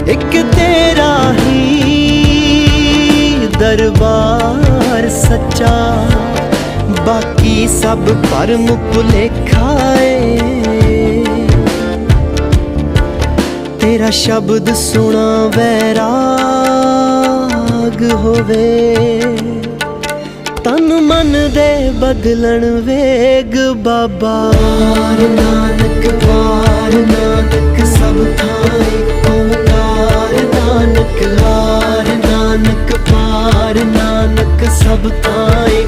एक तेरा ही दरबार सच्चा, बाकी सब भरम भुलेखा है। तेरा शब्द सुना वैराग होवे, तन मन दे बदलन वेग बाबा। वार नानक सब थाए ओंकार नानक, हार नानक पार नानक सब थाए।